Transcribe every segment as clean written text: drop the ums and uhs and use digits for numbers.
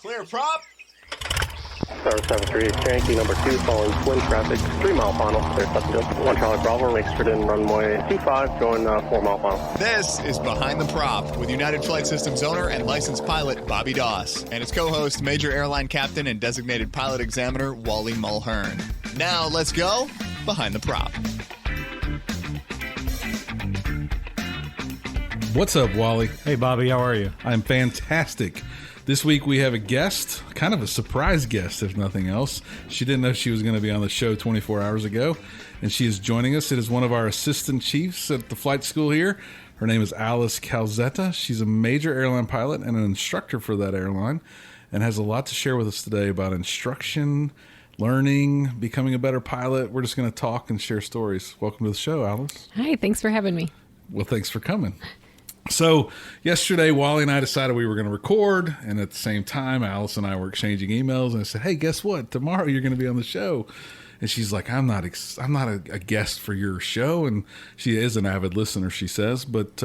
Clear prop. Star 73, Yankee number 2, following twin traffic, 3 mile final, clear Sutton. 1 Charlie Bravo, extra in runway 25, going 4 mile final. This is Behind the Prop with United Flight Systems owner and licensed pilot Bobby Doss and his co-host, Major Airline Captain and designated pilot examiner Wally Mulhern. Now let's go Behind the Prop. What's up, Wally? Hey, Bobby, how are you? I'm fantastic. This week we have a guest, kind of a surprise guest, if nothing else. She didn't know she was going to be on the show 24 hours ago, and she is joining us. It is one of our assistant chiefs at the flight school here. Her name is Alice Calzetta. She's a major airline pilot and an instructor for that airline, and has a lot to share with us today about instruction, learning, becoming a better pilot. We're just going to talk and share stories. Welcome to the show, Alice. Hi, thanks for having me. Well, thanks for coming. So yesterday, Wally and I decided we were going to record, and at the same time, Alice and I were exchanging emails, and I said, hey, guess what? Tomorrow you're going to be on the show. And she's like, I'm not a guest for your show. And she is an avid listener, she says. But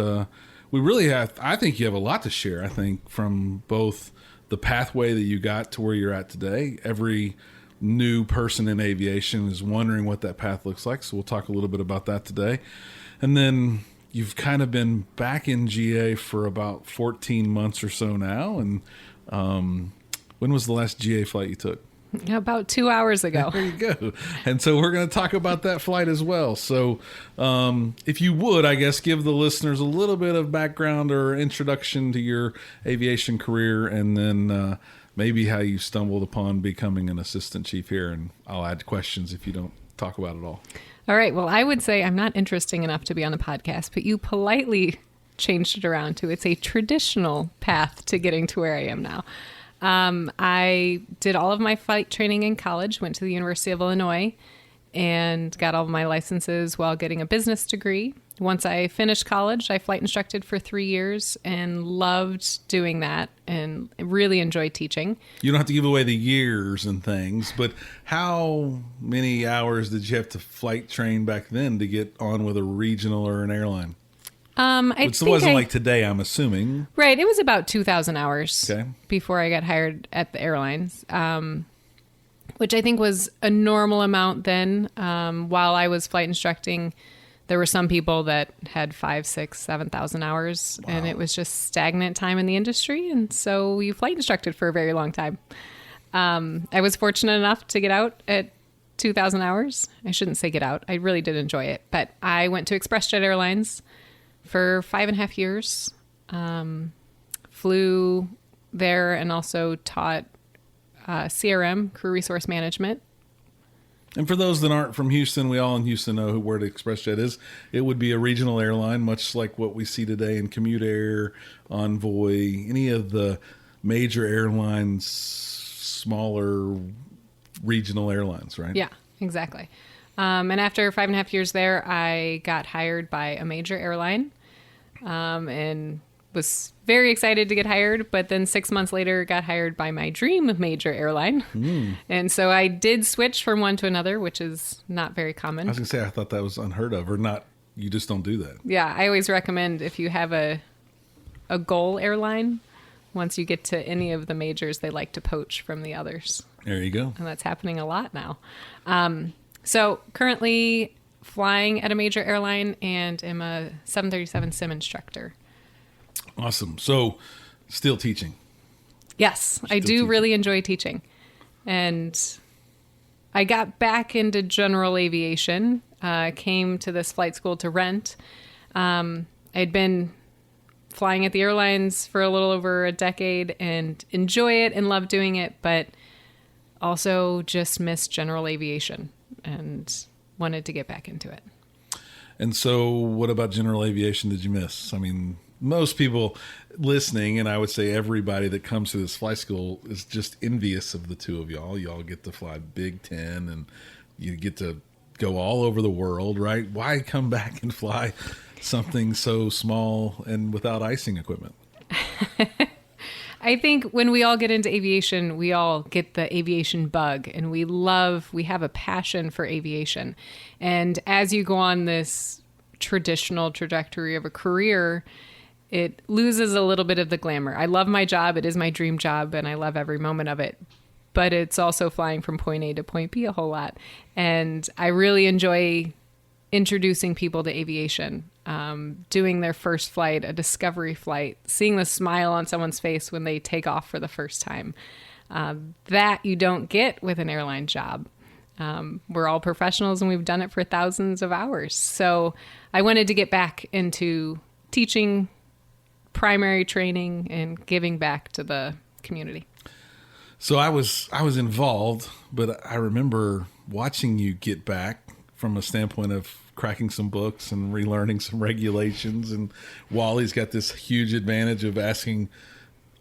we really have, I think you have a lot to share, I think, from both the pathway that you got to where you're at today. Every new person in aviation is wondering what that path looks like. So we'll talk a little bit about that today. And then you've kind of been back in GA for about 14 months or so now. And when was the last GA flight you took? About 2 hours ago. There you go. And so we're going to talk about that flight as well. So if you would, I guess, give the listeners a little bit of background or introduction to your aviation career, and then maybe how you stumbled upon becoming an assistant chief here. And I'll add questions if you don't talk about it all. All right. Well, I would say I'm not interesting enough to be on a podcast, but you politely changed it around to it's a traditional path to getting to where I am now. I did all of my flight training in college, went to the University of Illinois, and got all of my licenses while getting a business degree. Once I finished college, I flight instructed for 3 years and loved doing that and really enjoyed teaching. You don't have to give away the years and things, but how many hours did you have to flight train back then to get on with a regional or an airline? It wasn't like today, I'm assuming. Right. It was about 2,000 hours okay. before I got hired at the airlines, which I think was a normal amount then. While I was flight instructing, there were some people that had 5,000, 6,000, 7,000 hours, wow. And it was just stagnant time in the industry. And so you flight instructed for a very long time. I was fortunate enough to get out at 2,000 hours. I shouldn't say get out. I really did enjoy it. But I went to ExpressJet Airlines for 5.5 years, flew there and also taught CRM, crew resource management. And for those that aren't from Houston, we all in Houston know where the ExpressJet is. It would be a regional airline, much like what we see today in Commute Air, Envoy, any of the major airlines, smaller regional airlines, right? Yeah, exactly. And after 5.5 years there, I got hired by a major airline and was very excited to get hired. But then 6 months later, got hired by my dream major airline. And so I did switch from one to another, which is not very common. I was going to say, I thought that was unheard of, or not. You just don't do that. Yeah, I always recommend if you have a goal airline, once you get to any of the majors, they like to poach from the others. There you go. And that's happening a lot now. So currently flying at a major airline and am a 737 sim instructor. Awesome. So still teaching. Yes, I do really enjoy teaching. And I got back into general aviation, came to this flight school to rent. I'd been flying at the airlines for a little over a decade and enjoy it and love doing it, but also just miss general aviation and wanted to get back into it. And so what about general aviation did you miss? I mean, most people listening, and I would say everybody that comes to this flight school is just envious of the two of y'all. Y'all get to fly Big Ten and you get to go all over the world, right? Why come back and fly something so small and without icing equipment? I think when we all get into aviation, we all get the aviation bug, and we have a passion for aviation. And as you go on this traditional trajectory of a career, it loses a little bit of the glamour. I love my job. It is my dream job, and I love every moment of it. But it's also flying from point A to point B a whole lot. And I really enjoy introducing people to aviation, doing their first flight, a discovery flight, seeing the smile on someone's face when they take off for the first time. That you don't get with an airline job. We're all professionals and we've done it for thousands of hours. So I wanted to get back into teaching, primary training, and giving back to the community. So I was involved, but I remember watching you get back from a standpoint of cracking some books and relearning some regulations. And Wally's got this huge advantage of asking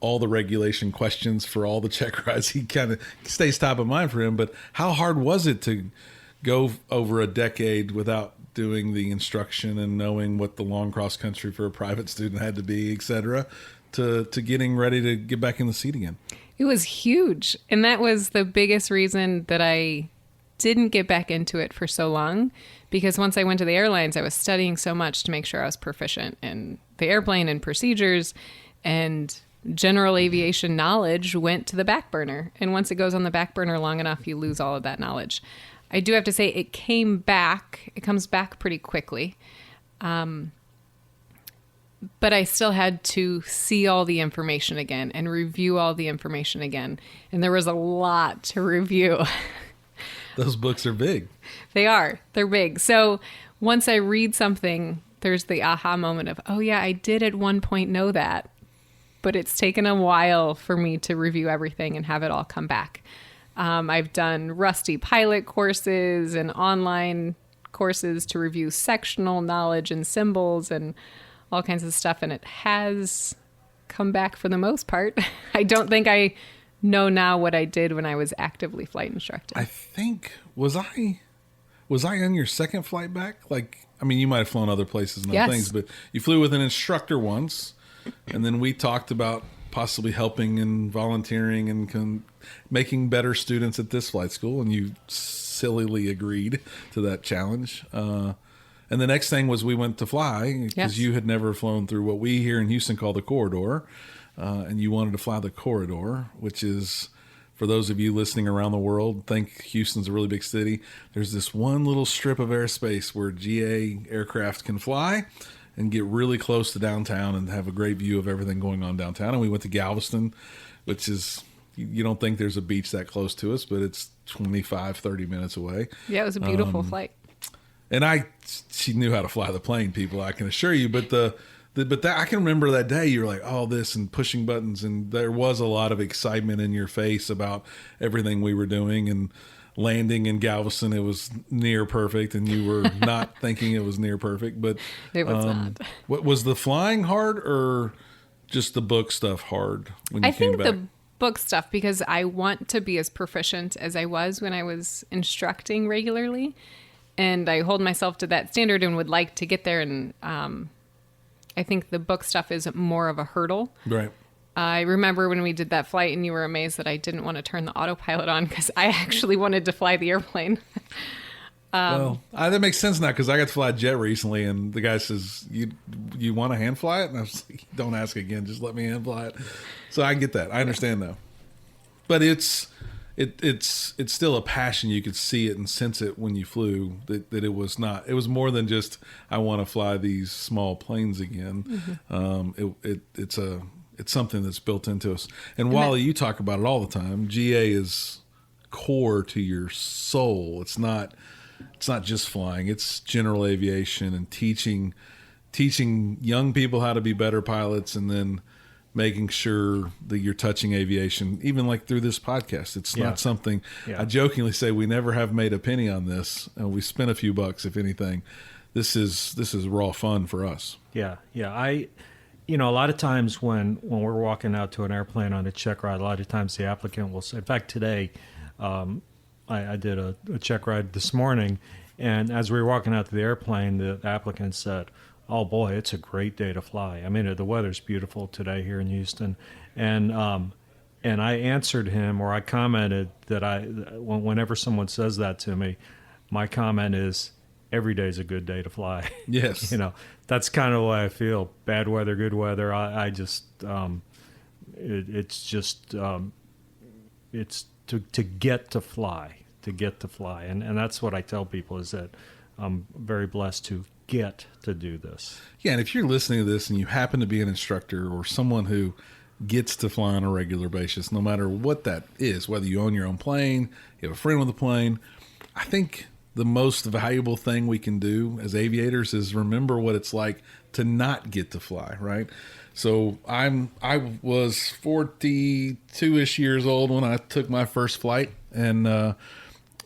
all the regulation questions for all the check rides. He kind of stays top of mind for him. But how hard was it to go over a decade without doing the instruction and knowing what the long cross country for a private student had to be, et cetera, to getting ready to get back in the seat again? It was huge. And that was the biggest reason that I didn't get back into it for so long, because once I went to the airlines, I was studying so much to make sure I was proficient in the airplane and procedures, and general aviation knowledge went to the back burner. And once it goes on the back burner long enough, you lose all of that knowledge. I do have to say it comes back pretty quickly. But I still had to see all the information again and review all the information again. And there was a lot to review. Those books are big. They are. They're big. So once I read something, there's the aha moment of, oh yeah, I did at one point know that. But it's taken a while for me to review everything and have it all come back. I've done rusty pilot courses and online courses to review sectional knowledge and symbols and all kinds of stuff, and it has come back for the most part. I don't think I know now what I did when I was actively flight instructing. I think, was I on your second flight back? Like, I mean, you might have flown other places and other Yes. things, but you flew with an instructor once, and then we talked about possibly helping and volunteering and making better students at this flight school, and you sillily agreed to that challenge. And the next thing was we went to fly, because Yes. you had never flown through what we here in Houston call the corridor, and you wanted to fly the corridor, which is, for those of you listening around the world, think Houston's a really big city. There's this one little strip of airspace where GA aircraft can fly and get really close to downtown and have a great view of everything going on downtown. And we went to Galveston, which is, you don't think there's a beach that close to us, but it's 25, 30 minutes away. Yeah, it was a beautiful flight. And she knew how to fly the plane, people, I can assure you. But I can remember that day you were like, oh, this, and pushing buttons. And there was a lot of excitement in your face about everything we were doing. And landing in Galveston, it was near perfect. And you were not thinking it was near perfect. But It was not. What was the flying hard, or just the book stuff hard when you I came think back? the book stuff, because I want to be as proficient as I was when I was instructing regularly. And I hold myself to that standard and would like to get there. And I think the book stuff is more of a hurdle. Right. I remember when we did that flight and you were amazed that I didn't want to turn the autopilot on because I actually wanted to fly the airplane. Well, that makes sense now, because I got to fly a jet recently, and the guy says, "You want to hand fly it?" And I was like, "Don't ask again. Just let me hand fly it." So I get that. I understand though, but it's still a passion. You could see it and sense it when you flew. That it was not. It was more than just, I want to fly these small planes again. Mm-hmm. It's something that's built into us. And Wally, you talk about it all the time. GA is core to your soul. It's not just flying. It's general aviation and teaching young people how to be better pilots, and then making sure that you're touching aviation, even like through this podcast. It's not something, I jokingly say, we never have made a penny on this. We spent a few bucks, if anything. This is raw fun for us. Yeah. A lot of times when we're walking out to an airplane on a check ride, a lot of times the applicant will say, in fact, today, I did a check ride this morning, and as we were walking out to the airplane, the applicant said, "Oh boy, it's a great day to fly. I mean, the weather's beautiful today here in Houston." And I answered him, or I commented that whenever someone says that to me, my comment is, every day is a good day to fly. Yes. That's kind of the way I feel. Bad weather, good weather. I just, it's to get to fly, and that's what I tell people, is that I'm very blessed to get to do this. Yeah, and if you're listening to this and you happen to be an instructor or someone who gets to fly on a regular basis, no matter what that is, whether you own your own plane, you have a friend with a plane, I think the most valuable thing we can do as aviators is remember what it's like to not get to fly, right? So I was 42-ish years old when I took my first flight, and that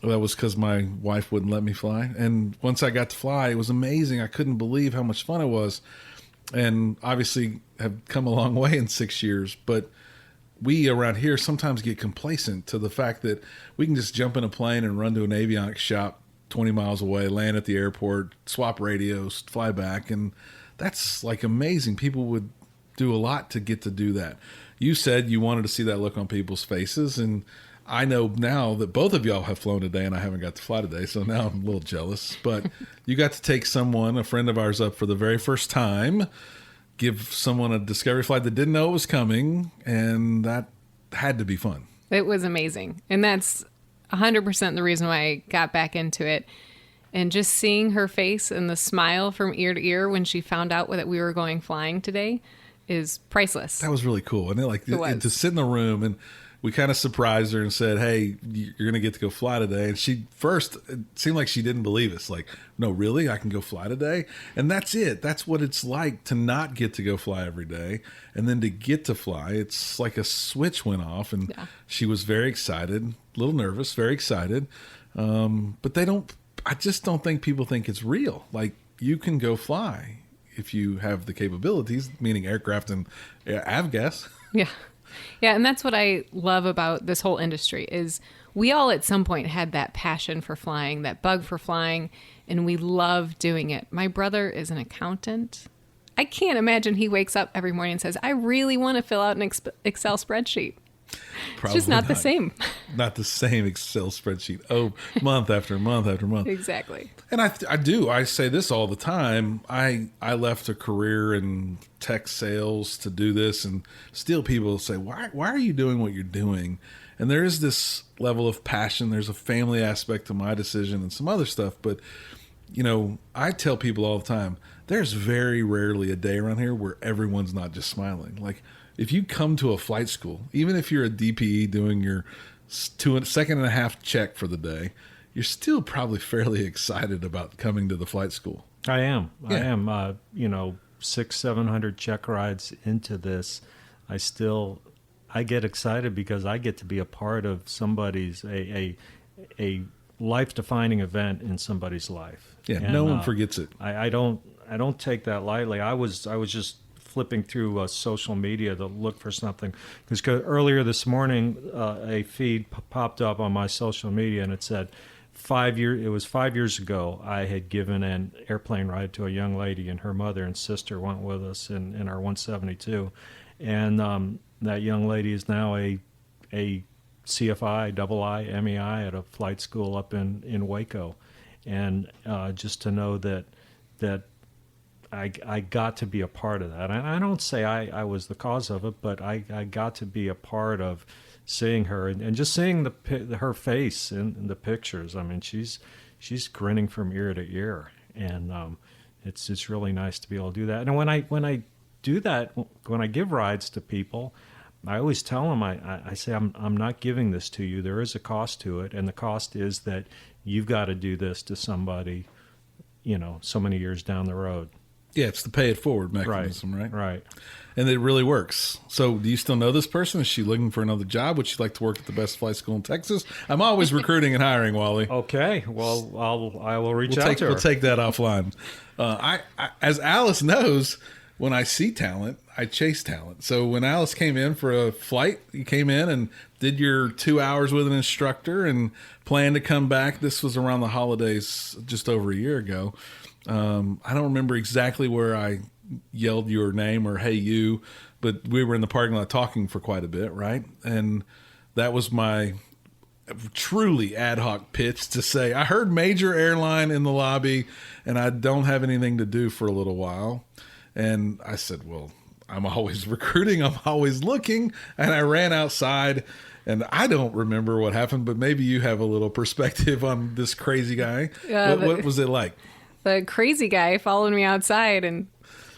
was because my wife wouldn't let me fly. And once I got to fly, it was amazing. I couldn't believe how much fun it was. And obviously have come a long way in 6 years. But we around here sometimes get complacent to the fact that we can just jump in a plane and run to an avionics shop 20 miles away, land at the airport, swap radios, fly back. And that's like amazing. People would do a lot to get to do that. You said you wanted to see that look on people's faces, and I know now that both of y'all have flown today and I haven't got to fly today, so now I'm a little jealous. But you got to take a friend of ours, up for the very first time, give someone a discovery flight that didn't know it was coming, and that had to be fun. It was amazing. And that's 100% the reason why I got back into it. And just seeing her face and the smile from ear to ear when she found out that we were going flying today is priceless. That was really cool. And to sit in the room, and we kind of surprised her and said, hey, you're going to get to go fly today. And she first, it seemed like she didn't believe us. Like, no, really? I can go fly today? And that's it. That's what it's like to not get to go fly every day. And then to get to fly, it's like a switch went off. And she was very excited, a little nervous, very excited. But I just don't think people think it's real. Like, you can go fly if you have the capabilities, meaning aircraft and avgas. Yeah. Yeah, and that's what I love about this whole industry is we all at some point had that passion for flying, that bug for flying, and we love doing it. My brother is an accountant. I can't imagine he wakes up every morning and says, I really want to fill out an Excel spreadsheet. Probably it's just not the same. Not the same Excel spreadsheet. Oh, month after month after month. Exactly. And I say this all the time. I left a career in tech sales to do this, and still people say, why are you doing what you're doing? And there is this level of passion. There's a family aspect to my decision and some other stuff. But, I tell people all the time, there's very rarely a day around here where everyone's not just smiling. Like, if you come to a flight school, even if you're a DPE doing your second and a half check for the day, you're still probably fairly excited about coming to the flight school. I am. Yeah. I am. 600-700 check rides into this, I get excited because I get to be a part of somebody's a life-defining event in somebody's life. Yeah, and no one forgets it. I don't take that lightly. I was just flipping through social media to look for something because earlier this morning a feed popped up on my social media and it said 5 years ago I had given an airplane ride to a young lady, and her mother and sister went with us in our 172, and that young lady is now a CFI, II, MEI at a flight school up in Waco, and just to know that I got to be a part of that. And I don't say I was the cause of it, but I got to be a part of seeing her and just seeing her face in the pictures. I mean, she's grinning from ear to ear, and it's really nice to be able to do that. And when I do that, when I give rides to people, I always tell them, I say, I'm not giving this to you. There is a cost to it, and the cost is that you've got to do this to somebody, so many years down the road. Yeah, it's the pay it forward mechanism, right? Right. And it really works. So do you still know this person? Is she looking for another job? Would she like to work at the best flight school in Texas? I'm always recruiting and hiring, Wally. Okay. Well, I will reach out to her. We'll take that offline. I, as Alice knows, when I see talent, I chase talent. So when Alice came in for a flight, you came in and did your 2 hours with an instructor and planned to come back. This was around the holidays just over a year ago. I don't remember exactly where I yelled your name or hey you, but we were in the parking lot talking for quite a bit, right? And that was my truly ad hoc pitch to say, I heard major airline in the lobby and I don't have anything to do for a little while. And I said, well, I'm always recruiting. I'm always looking. And I ran outside, and I don't remember what happened, but maybe you have a little perspective on this crazy guy. What was it like? The crazy guy followed me outside and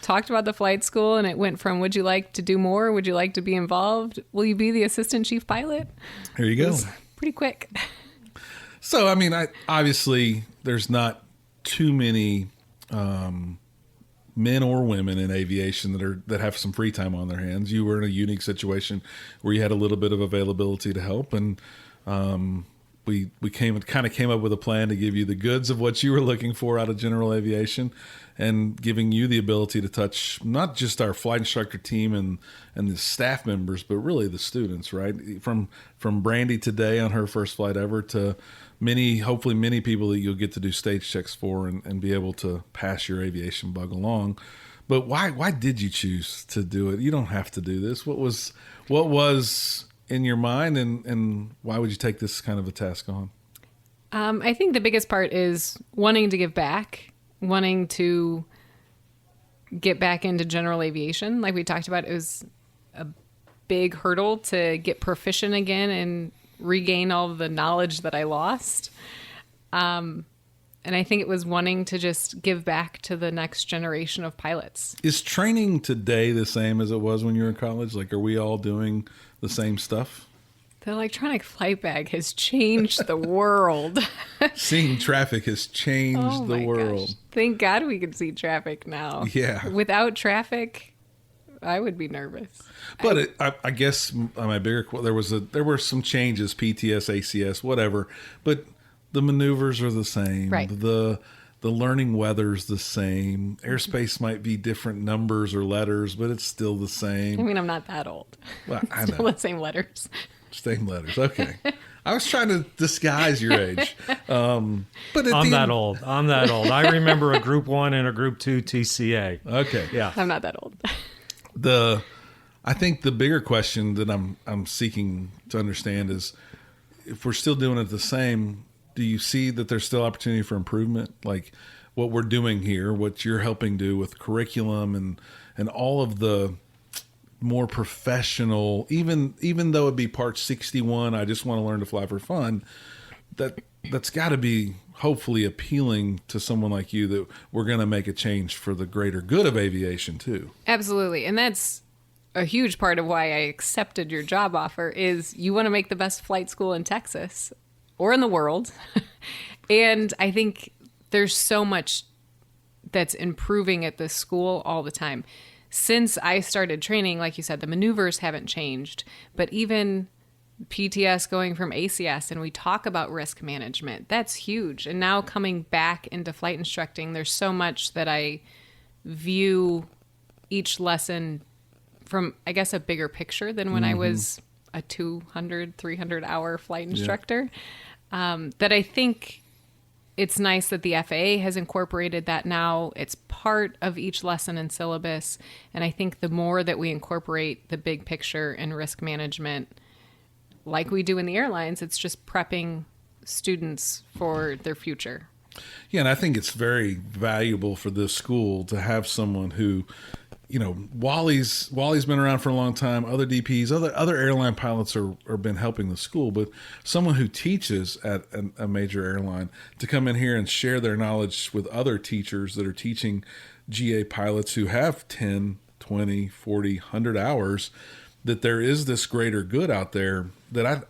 talked about the flight school, and it went from, would you like to do more? Would you like to be involved? Will you be the assistant chief pilot? Here you go. It was pretty quick. So, I mean, obviously there's not too many men or women in aviation that have some free time on their hands. You were in a unique situation where you had a little bit of availability to help, and we came up with a plan to give you the goods of what you were looking for out of general aviation, and giving you the ability to touch not just our flight instructor team and the staff members, but really the students, right? From Brandy today on her first flight ever to hopefully many people that you'll get to do stage checks for and be able to pass your aviation bug along. But why did you choose to do it? You don't have to do this. What was in your mind, and why would you take this kind of a task on? I think the biggest part is wanting to give back, wanting to get back into general aviation. Like we talked about, it was a big hurdle to get proficient again and regain all of the knowledge that I lost. And I think it was wanting to just give back to the next generation of pilots. Is training today the same as it was when you were in college? Like, are we all doing the same stuff? The electronic flight bag has changed the world. Seeing traffic has changed the world. Gosh. Thank God we can see traffic now. Yeah. Without traffic, I would be nervous. But I guess my bigger there were some changes, PTS, ACS, whatever. But the maneuvers are the same. Right. The learning weather's the same. Airspace might be different numbers or letters, but it's still the same. I mean, I'm not that old. Well, I Still know. the same letters. Same letters. Okay. I was trying to disguise your age. But I'm that old. I remember a Group 1 and a Group 2 TCA. Okay. Yeah. I'm not that old. I think the bigger question that I'm seeking to understand is, if we're still doing it the same, do you see that there's still opportunity for improvement? Like what we're doing here, what you're helping do with curriculum and all of the more professional, even though it be part 61, I just want to learn to fly for fun, that's got to be hopefully appealing to someone like you, that we're going to make a change for the greater good of aviation too. Absolutely. And that's a huge part of why I accepted your job offer, is you want to make the best flight school in Texas or in the world. And I think there's so much that's improving at this school all the time. Since I started training, like you said, the maneuvers haven't changed, but even PTS going from ACS, and we talk about risk management, that's huge. And now coming back into flight instructing, there's so much that I view each lesson from, I guess, a bigger picture than when I was a 200, 300 hour flight instructor. That I think it's nice that the FAA has incorporated that now. It's part of each lesson and syllabus. And I think the more that we incorporate the big picture and risk management, like we do in the airlines, it's just prepping students for their future. Yeah, and I think it's very valuable for this school to have someone who, you know, Wally's been around for a long time. Other DPs, other airline pilots are been helping the school, but someone who teaches at a major airline to come in here and share their knowledge with other teachers that are teaching GA pilots who have 10, 20, 40, 100 hours, that there is this greater good out there that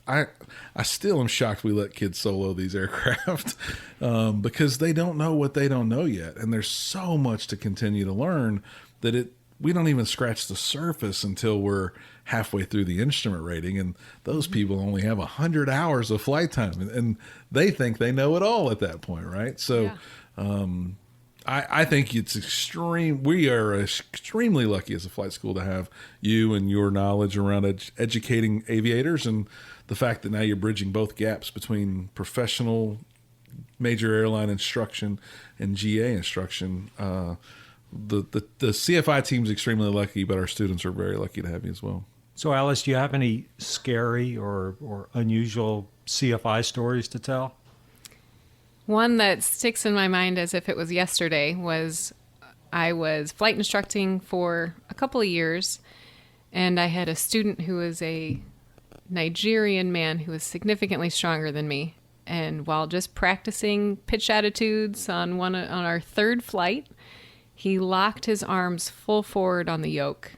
I still am shocked we let kids solo these aircraft because they don't know what they don't know yet. And there's so much to continue to learn that we don't even scratch the surface until we're halfway through the instrument rating. And those people only have 100 hours of flight time, and they think they know it all at that point, right? So I think it's we are extremely lucky as a flight school to have you and your knowledge around educating aviators, and the fact that now you're bridging both gaps between professional major airline instruction and GA instruction. The CFI team's extremely lucky, but our students are very lucky to have you as well. So, Alice, do you have any scary or unusual CFI stories to tell? One that sticks in my mind as if it was yesterday was I was flight instructing for a couple of years, and I had a student who was a Nigerian man who was significantly stronger than me. And while just practicing pitch attitudes on our third flight, he locked his arms full forward on the yoke.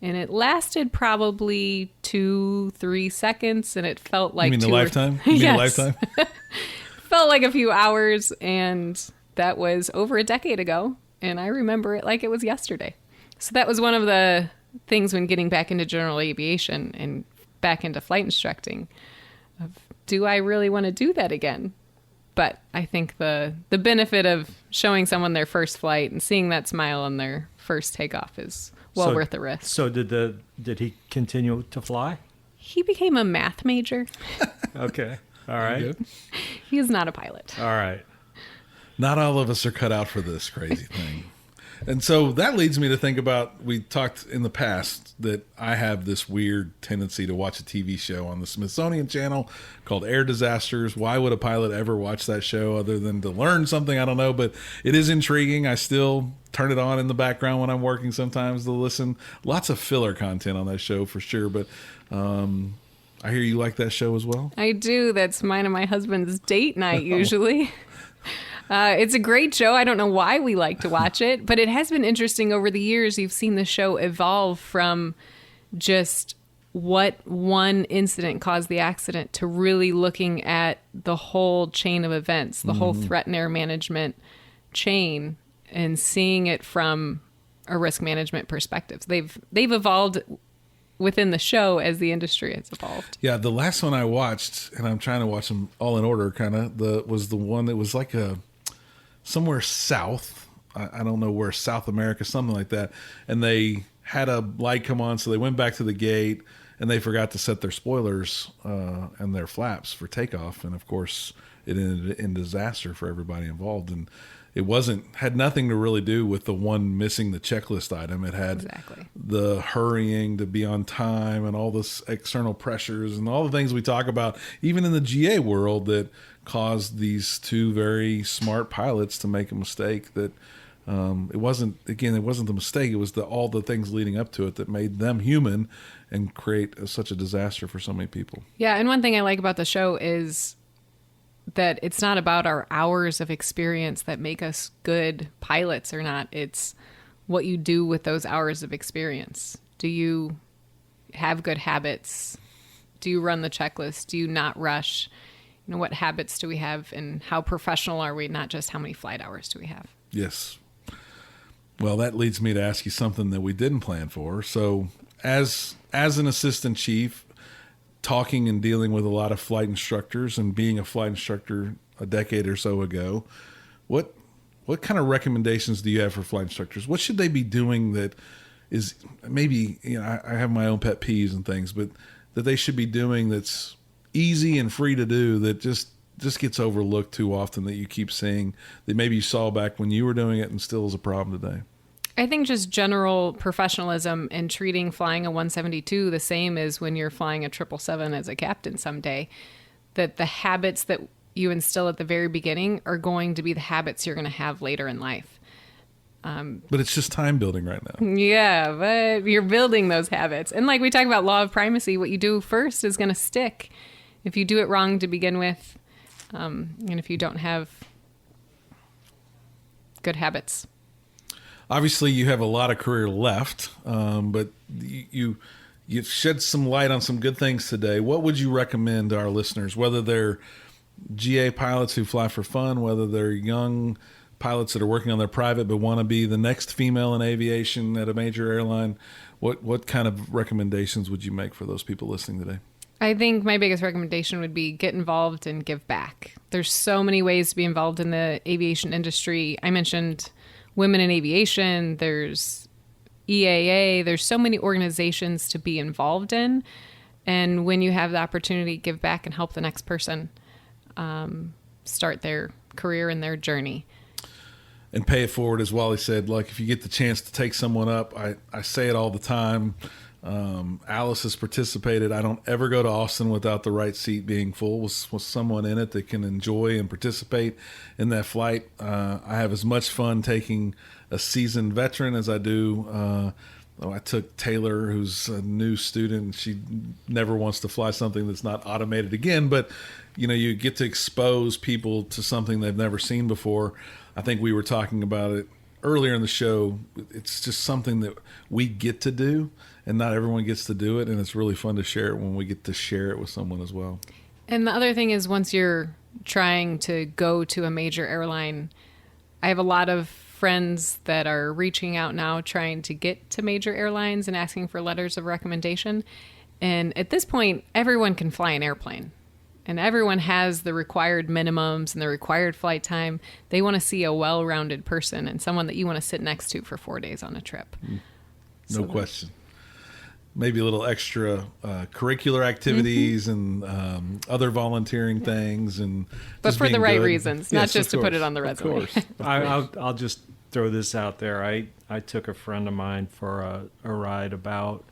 And it lasted probably 2-3 seconds, and it felt like you mean the lifetime? You mean Yes. the lifetime? Felt like a few hours, and that was over a decade ago, and I remember it like it was yesterday. So that was one of the things when getting back into general aviation and back into flight instructing of, do I really want to do that again? But I think the benefit of showing someone their first flight and seeing that smile on their first takeoff is well worth the risk. So did he continue to fly? He became a math major. Okay. All right. Good. He is not a pilot. All right. Not all of us are cut out for this crazy thing. And so that leads me to think about, we talked in the past that I have this weird tendency to watch a TV show on the Smithsonian Channel called Air Disasters. Why would a pilot ever watch that show other than to learn something? I don't know, but it is intriguing. I still turn it on in the background when I'm working sometimes to listen. Lots of filler content on that show for sure, but I hear you like that show as well. I do. That's mine and my husband's date night usually. It's a great show. I don't know why we like to watch it, but it has been interesting over the years. You've seen the show evolve from just what one incident caused the accident to really looking at the whole chain of events, the whole threat and air management chain, and seeing it from a risk management perspective. They've evolved within the show as the industry has evolved. Yeah, the last one I watched, and I'm trying to watch them all in order, kind of, was the one that was like somewhere south. I don't know where, South America, something like that. And they had a light come on, so they went back to the gate, and they forgot to set their spoilers and their flaps for takeoff. And of course, it ended in disaster for everybody involved. And it had nothing to really do with the one missing the checklist item. It had Exactly. the hurrying to be on time and all this external pressures and all the things we talk about, even in the GA world, that caused these two very smart pilots to make a mistake that it wasn't the mistake. It was all the things leading up to it that made them human and create such a disaster for so many people. Yeah, and one thing I like about the show is that it's not about our hours of experience that make us good pilots or not. It's what you do with those hours of experience. Do you have good habits? Do you run the checklist? Do you not rush? What habits do we have, and how professional are we? Not just how many flight hours do we have? Yes. Well, that leads me to ask you something that we didn't plan for. So as an assistant chief, talking and dealing with a lot of flight instructors and being a flight instructor a decade or so ago, what kind of recommendations do you have for flight instructors? What should they be doing that is maybe, I have my own pet peeves and things, but that they should be doing that's easy and free to do that just gets overlooked too often, that you keep seeing that maybe you saw back when you were doing it and still is a problem today? I think just general professionalism and treating flying a 172 the same as when you're flying a 777 as a captain someday, that the habits that you instill at the very beginning are going to be the habits you're going to have later in life. But it's just time building right now. Yeah, but you're building those habits. And like we talk about law of primacy, what you do first is going to stick. If you do it wrong to begin with, and if you don't have good habits. Obviously, you have a lot of career left, but you've shed some light on some good things today. What would you recommend to our listeners, whether they're GA pilots who fly for fun, whether they're young pilots that are working on their private but want to be the next female in aviation at a major airline? What kind of recommendations would you make for those people listening today? I think my biggest recommendation would be get involved and give back. There's so many ways to be involved in the aviation industry. I mentioned Women in Aviation, there's EAA, there's so many organizations to be involved in. And when you have the opportunity, give back and help the next person start their career and their journey. And pay it forward, as Wally said. Like, if you get the chance to take someone up, I say it all the time. Alice has participated. I don't ever go to Austin without the right seat being full with someone in it that can enjoy and participate in that flight. I have as much fun taking a seasoned veteran as I do. I took Taylor, who's a new student. She never wants to fly something that's not automated again, but you get to expose people to something they've never seen before. I think we were talking about it earlier in the show. It's just something that we get to do, and not everyone gets to do it, and it's really fun to share it when we get to share it with someone as well. And the other thing is, once you're trying to go to a major airline, I have a lot of friends that are reaching out now trying to get to major airlines and asking for letters of recommendation. And at this point, everyone can fly an airplane. And everyone has the required minimums and the required flight time. They want to see a well-rounded person and someone that you want to sit next to for 4 days on a trip. No question. Maybe a little extra curricular activities and other volunteering things, but just for the being right good. reasons, Yes, not just to of put it course. on the resume. Of course. I'll just throw this out there. I took a friend of mine for a ride about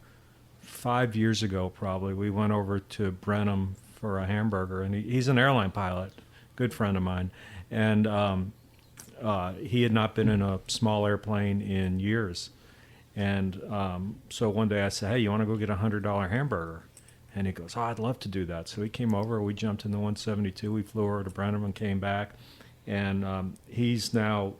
5 years ago, probably. We went over to Brenham for a hamburger, and he's an airline pilot, good friend of mine. And he had not been in a small airplane in years. And so one day I said, hey, you want to go get a $100 hamburger? And he goes, oh, I'd love to do that. So he came over, we jumped in the 172, we flew over to Brenham and came back. And he's now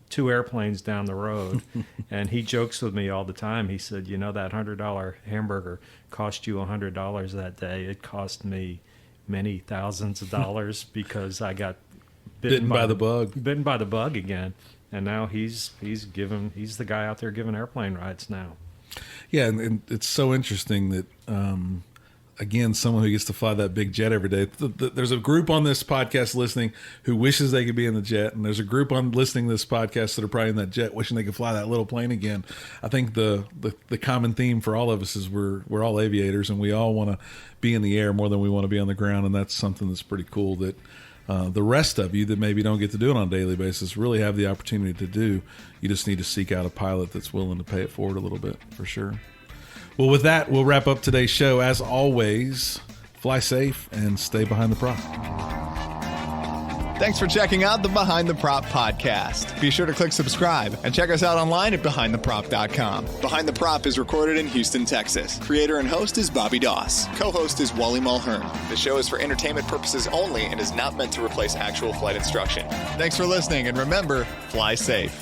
2 airplanes down the road. And he jokes with me all the time. He said, that $100 hamburger cost you $100 that day. It cost me many thousands of dollars because I got Bitten by the bug. Bitten by the bug again. And now he's the guy out there giving airplane rides now. Yeah, and it's so interesting that, again, someone who gets to fly that big jet every day. There's a group on this podcast listening who wishes they could be in the jet, and there's a group on listening to this podcast that are probably in that jet wishing they could fly that little plane again. I think the common theme for all of us is we're all aviators, and we all want to be in the air more than we want to be on the ground, and that's something that's pretty cool that the rest of you that maybe don't get to do it on a daily basis really have the opportunity to do. You just need to seek out a pilot that's willing to pay it forward a little bit, for sure. Well, with that, we'll wrap up today's show. As always, fly safe and stay behind the prop. Thanks for checking out the Behind the Prop podcast. Be sure to click subscribe and check us out online at BehindTheProp.com. Behind the Prop is recorded in Houston, Texas. Creator and host is Bobby Doss. Co-host is Wally Mulhern. The show is for entertainment purposes only and is not meant to replace actual flight instruction. Thanks for listening, and remember, fly safe.